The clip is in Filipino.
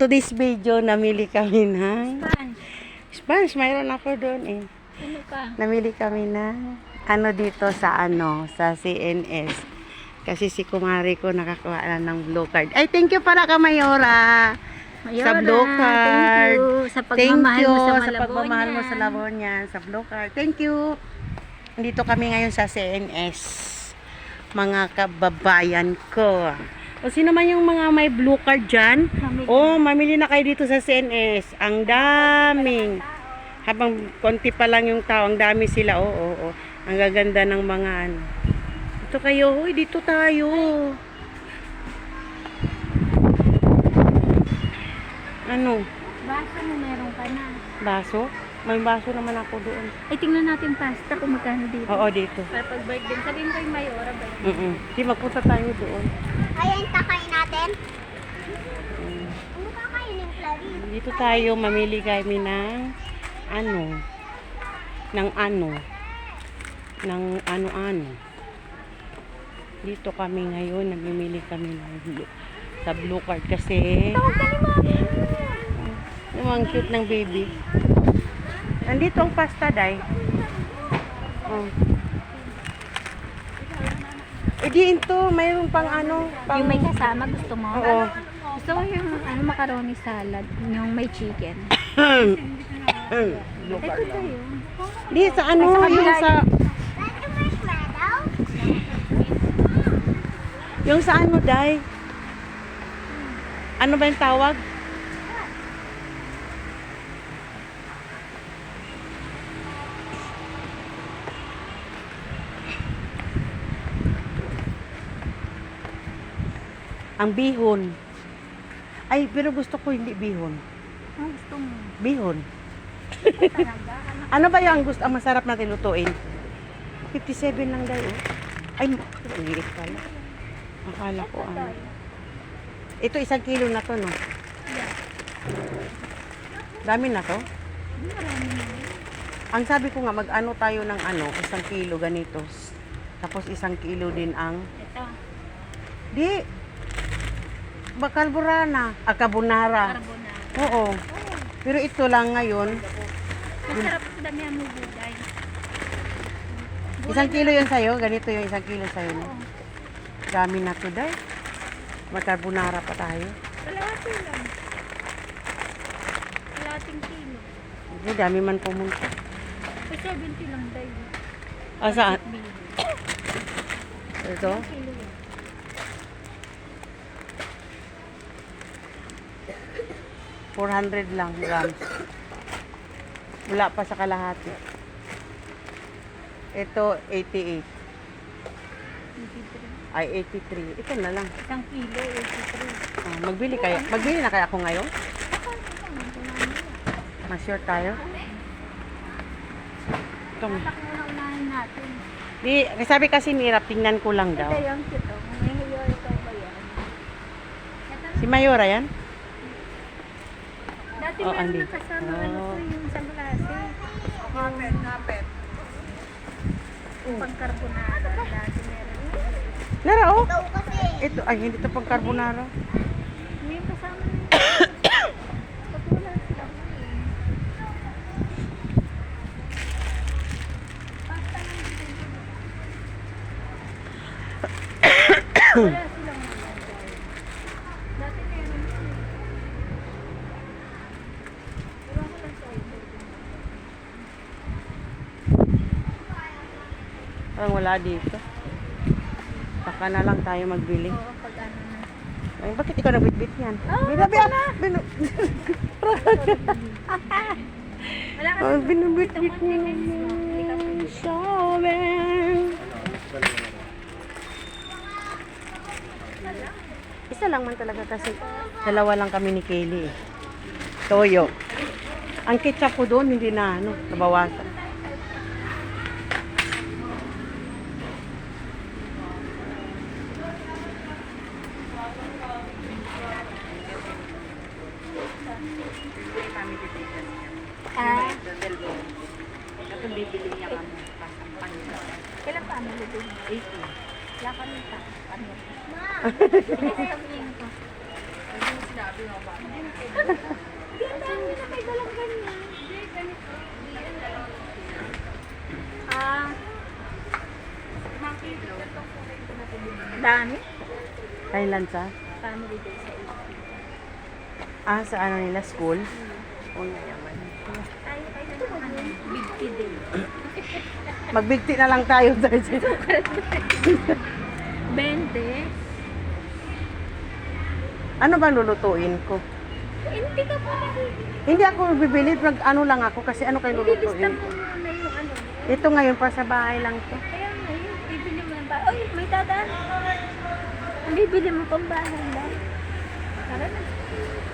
today's video, namili kami ng Sponge. sponge. Mayroon ako doon eh. Ano ka? Namili kami ng ano dito sa sa CNS. Kasi si kumari ko nakakuha na ng blue card. Ay, thank you pala ka, Mayora. Sa blue card. Thank you sa Sa pagmamahal mo sa pagmamahal mo sa Malabon. Malabon sa blue card. Thank you. Nandito kami ngayon sa CNS. Mga kababayan ko. O sino man yung mga may blue card dyan, mamili na kayo dito sa CNS. Ang daming. Habang konti pa lang yung tao, ang dami sila. Oo. Ang gaganda ng mga ano. Dito kayo, hoy, dito tayo. Ano? Baso mo meron ka na. Baso? May baso naman ako doon. Ay, tingnan natin pasta kung magkano dito. Oo, dito. Para pag birthday, sabihin ko yung Mayora birthday. Di, magpunta tayo doon. Ayan, takain natin. Ano kakainin, Clarice? Dito tayo, mamili kami ng ano. Dito kami ngayon, namimili kami sa blue card kasi ang cute ng baby. Nandito ang pasta, Day. Oh. Eh di ito, mayroon pang pang... Yung may kasama, gusto mo? Oo. Gusto mo yung macaroni salad, yung may chicken. Blue Ito card lang. tayo. Di, sa yung sa... Like a marshmallow? Yung sa Day? Ano ba yung tawag? Ang bihon. Ay, pero gusto ko hindi bihon. Ano gusto mo? Bihon. Ano ba yung ang masarap natin lutuin? 57 lang daw. Ay, ang liit pala. Akala ko Ito 1 kilo na to, no? Dami na to? Ang sabi ko nga, mag-ano tayo ng 1 kilo ganito. Tapos 1 kilo din ang... Ito. Di! Carbonara. Carbonara. Carbonara. Oo. Pero ito lang ngayon. Masarap sa damihan mo gulay. 1 kilo yun sa'yo. Ganito yung 1 kilo sa'yo. No? Dami na to, Day. Mag-carbonara pa tayo. Kalahati lang. Kalahating kilo. Hindi, dami man pumunta. So, 70 lang tayo. Saan? Ito? Kilo yan. 400 lang grams. Wala pa sa kalahati. Ito, 88. 83. Ay, 83. Ito na lang. 1 kilo, 83. Magbili na kaya ako ngayon? Ma-sure tayo? Ito. Unahin natin. Di, sabi kasi ni Rap, tingnan ko lang daw. Ito yung kito. May hiyo ito ba yan? Si Mayora yan? Dati Oh, meron andi. na kasama yung isang klase. Kapit. Yung pang-carbonara. Dati meron. Nara, oh. Ikaw kasi. Ito, ay, hindi ito pang carbonara. May kasama na yun. Pag wala sila. Pasta lang dito. Wala silang nalagay. Dati meron sila. Iwan ko lang sa ito. Parang wala dito. Baka na lang tayo magbili. Oo, pag ano na. Ay, bakit ikaw nabitbit yan? Wala ka Binubitbit Ito mo, niya. chicken is Sabi. Isa lang man talaga kasi dalawa lang kami ni Kaylee eh. Toyo. Ang ketchup ko doon hindi na nabawasan. Bibili niya kami pasampang. Kailan pa ano lubog? 80. Wala kami pa. Ano? Bilis kami yung ito. Hindi, ang dami na may dalang ganyan. Ah. Dami? Kailan sa? Family day sa ito. Sa ano nila, school? Oo, yaman. Tayo naman. Big tea day. Magbigti na lang tayo. 20. Ano bang lulutuin ko? Hindi ka po nakikita. Hindi ako bibili, ano lang ako kasi ano kayo Ililista lulutuin. mo muna yung ano. Ito ngayon pa sa bahay lang to. Kaya nga yun, bibili mo ng bahay. Oy, may dadaan. Ang bibili mo pang bahay lang. Tara na.